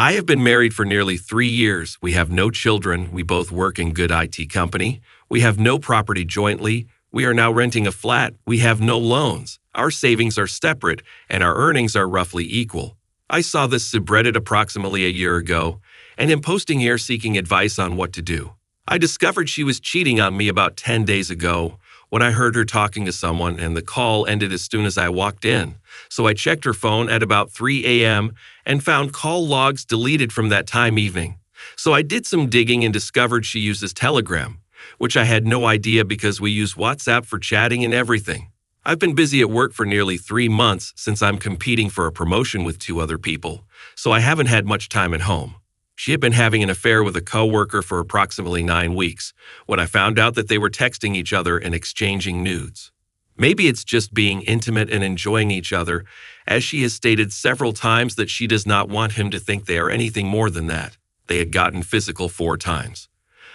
I have been married for nearly 3 years. We have no children. We both work in good IT company. We have no property jointly. We are now renting a flat. We have no loans. Our savings are separate, and our earnings are roughly equal. I saw this subreddit approximately a year ago, and am posting here seeking advice on what to do. I discovered she was cheating on me about 10 days ago when I heard her talking to someone, and the call ended as soon as I walked in. So I checked her phone at about 3 a.m. and found call logs deleted from that time evening. So I did some digging and discovered she uses Telegram, which I had no idea because we use WhatsApp for chatting and everything. I've been busy at work for nearly 3 months since I'm competing for a promotion with 2 other people, so I haven't had much time at home. She had been having an affair with a coworker for approximately 9 weeks when I found out that they were texting each other and exchanging nudes. Maybe it's just being intimate and enjoying each other, as she has stated several times that she does not want him to think they are anything more than that. They had gotten physical 4 times.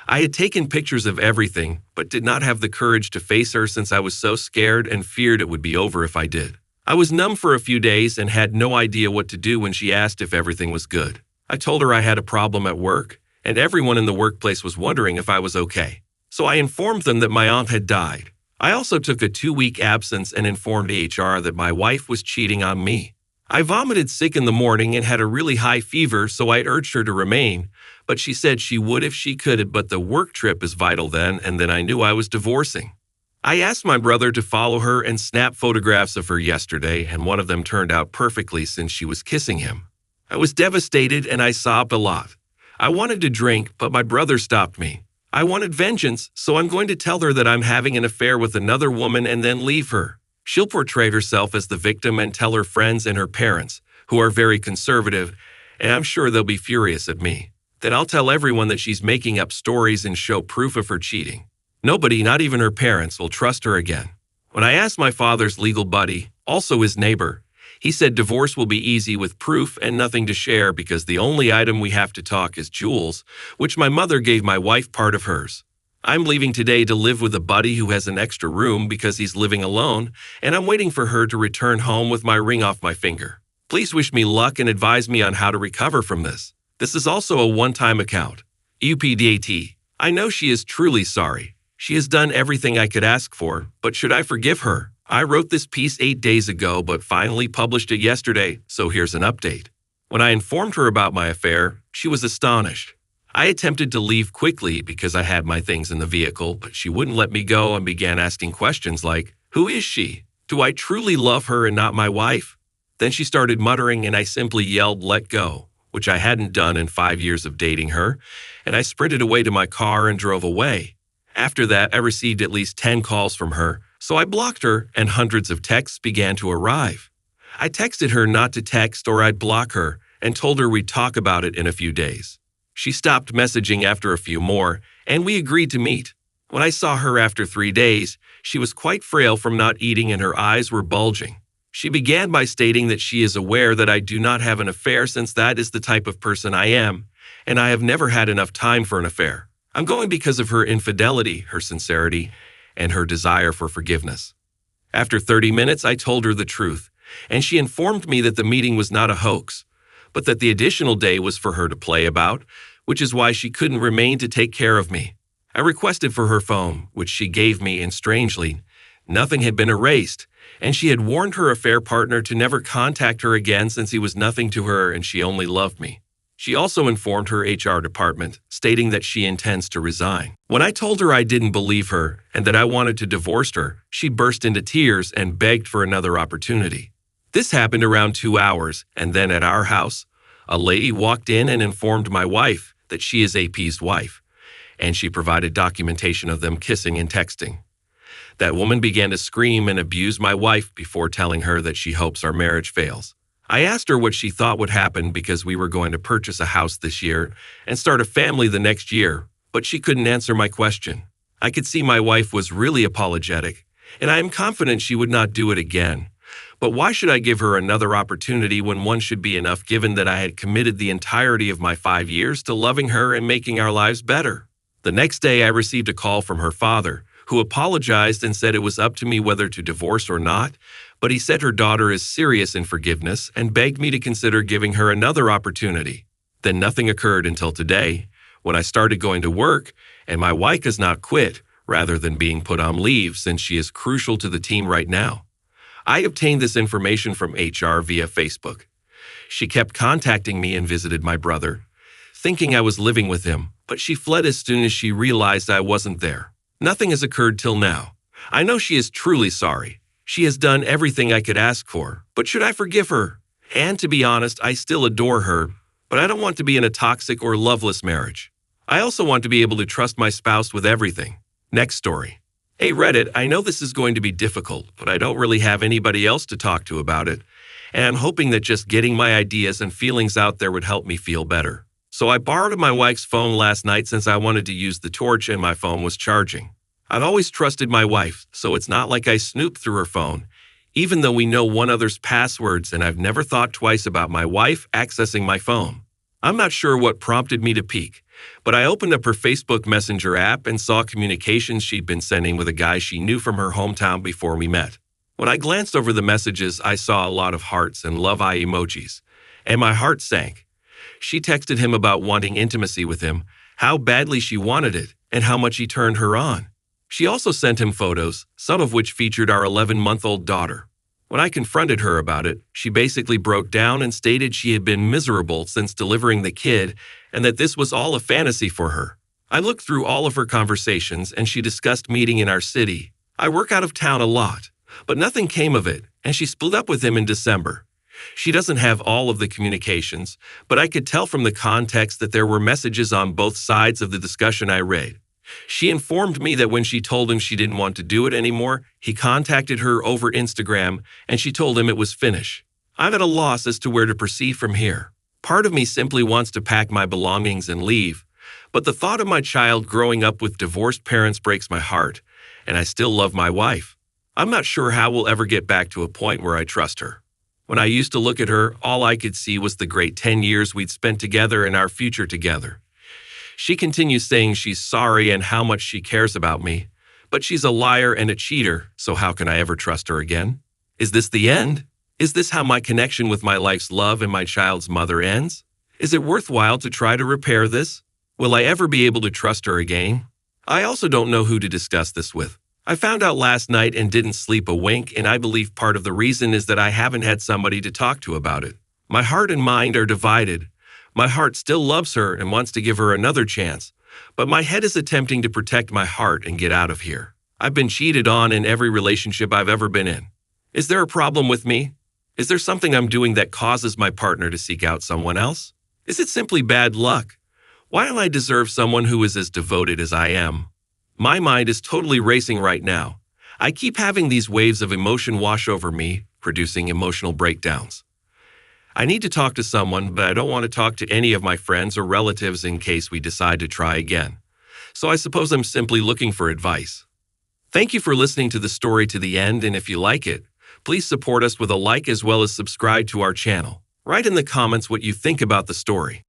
I had taken pictures of everything, but did not have the courage to face her since I was so scared and feared it would be over if I did. I was numb for a few days and had no idea what to do when she asked if everything was good. I told her I had a problem at work, and everyone in the workplace was wondering if I was okay. So I informed them that my aunt had died. I also took a 2-week absence and informed HR that my wife was cheating on me. I vomited sick in the morning and had a really high fever, so I urged her to remain, but she said she would if she could, but the work trip is vital then, and then I knew I was divorcing. I asked my brother to follow her and snap photographs of her yesterday, and one of them turned out perfectly since she was kissing him. I was devastated and I sobbed a lot. I wanted to drink, but my brother stopped me. I wanted vengeance, so I'm going to tell her that I'm having an affair with another woman and then leave her. She'll portray herself as the victim and tell her friends and her parents, who are very conservative, and I'm sure they'll be furious at me. Then I'll tell everyone that she's making up stories and show proof of her cheating. Nobody, not even her parents, will trust her again. When I asked my father's legal buddy, also his neighbor, he said divorce will be easy with proof and nothing to share because the only item we have to talk is jewels, which my mother gave my wife part of hers. I'm leaving today to live with a buddy who has an extra room because he's living alone, and I'm waiting for her to return home with my ring off my finger. Please wish me luck and advise me on how to recover from this. This is also a one-time account. UPDAT. I know she is truly sorry. She has done everything I could ask for, but should I forgive her? I wrote this piece 8 days ago, but finally published it yesterday, so here's an update. When I informed her about my affair, she was astonished. I attempted to leave quickly because I had my things in the vehicle, but she wouldn't let me go and began asking questions like, "Who is she? Do I truly love her and not my wife?" Then she started muttering and I simply yelled, "Let go," which I hadn't done in 5 years of dating her, and I sprinted away to my car and drove away. After that, I received at least 10 calls from her, so I blocked her and hundreds of texts began to arrive. I texted her not to text or I'd block her and told her we'd talk about it in a few days. She stopped messaging after a few more, and we agreed to meet. When I saw her after 3 days, she was quite frail from not eating and her eyes were bulging. She began by stating that she is aware that I do not have an affair since that is the type of person I am, and I have never had enough time for an affair. I'm going because of her infidelity, her sincerity, and her desire for forgiveness. After 30 minutes, I told her the truth, and she informed me that the meeting was not a hoax, but that the additional day was for her to play about, which is why she couldn't remain to take care of me. I requested for her phone, which she gave me, and strangely, nothing had been erased, and she had warned her affair partner to never contact her again since he was nothing to her and she only loved me. She also informed her HR department, stating that she intends to resign. When I told her I didn't believe her and that I wanted to divorce her, she burst into tears and begged for another opportunity. This happened around 2 hours, and then at our house, a lady walked in and informed my wife that she is AP's wife, and she provided documentation of them kissing and texting. That woman began to scream and abuse my wife before telling her that she hopes our marriage fails. I asked her what she thought would happen because we were going to purchase a house this year and start a family the next year, but she couldn't answer my question. I could see my wife was really apologetic, and I am confident she would not do it again. But why should I give her another opportunity when one should be enough given that I had committed the entirety of my 5 years to loving her and making our lives better? The next day, I received a call from her father, who apologized and said it was up to me whether to divorce or not, but he said her daughter is serious in forgiveness and begged me to consider giving her another opportunity. Then nothing occurred until today, when I started going to work, and my wife has not quit, rather than being put on leave since she is crucial to the team right now. I obtained this information from HR via Facebook. She kept contacting me and visited my brother, thinking I was living with him, but she fled as soon as she realized I wasn't there. Nothing has occurred till now. I know she is truly sorry. She has done everything I could ask for, but should I forgive her? And to be honest, I still adore her, but I don't want to be in a toxic or loveless marriage. I also want to be able to trust my spouse with everything. Next story. Hey Reddit, I know this is going to be difficult, but I don't really have anybody else to talk to about it, and I'm hoping that just getting my ideas and feelings out there would help me feel better. So I borrowed my wife's phone last night since I wanted to use the torch and my phone was charging. I've always trusted my wife, so it's not like I snooped through her phone, even though we know one another's passwords and I've never thought twice about my wife accessing my phone. I'm not sure what prompted me to peek, but I opened up her Facebook Messenger app and saw communications she'd been sending with a guy she knew from her hometown before we met. When I glanced over the messages, I saw a lot of hearts and love eye emojis, and my heart sank. She texted him about wanting intimacy with him, how badly she wanted it, and how much he turned her on. She also sent him photos, some of which featured our 11-month-old daughter. When I confronted her about it, she basically broke down and stated she had been miserable since delivering the kid and that this was all a fantasy for her. I looked through all of her conversations and she discussed meeting in our city. I work out of town a lot, but nothing came of it, and she split up with him in December. She doesn't have all of the communications, but I could tell from the context that there were messages on both sides of the discussion I read. She informed me that when she told him she didn't want to do it anymore, he contacted her over Instagram and she told him it was finished. I'm at a loss as to where to proceed from here. Part of me simply wants to pack my belongings and leave, but the thought of my child growing up with divorced parents breaks my heart, and I still love my wife. I'm not sure how we'll ever get back to a point where I trust her. When I used to look at her, all I could see was the great 10 years we'd spent together and our future together. She continues saying she's sorry and how much she cares about me, but she's a liar and a cheater, so how can I ever trust her again? Is this the end? Is this how my connection with my life's love and my child's mother ends? Is it worthwhile to try to repair this? Will I ever be able to trust her again? I also don't know who to discuss this with. I found out last night and didn't sleep a wink, and I believe part of the reason is that I haven't had somebody to talk to about it. My heart and mind are divided. My heart still loves her and wants to give her another chance, but my head is attempting to protect my heart and get out of here. I've been cheated on in every relationship I've ever been in. Is there a problem with me? Is there something I'm doing that causes my partner to seek out someone else? Is it simply bad luck? Why don't I deserve someone who is as devoted as I am? My mind is totally racing right now. I keep having these waves of emotion wash over me, producing emotional breakdowns. I need to talk to someone, but I don't want to talk to any of my friends or relatives in case we decide to try again. So I suppose I'm simply looking for advice. Thank you for listening to the story to the end, and if you like it, please support us with a like as well as subscribe to our channel. Write in the comments what you think about the story.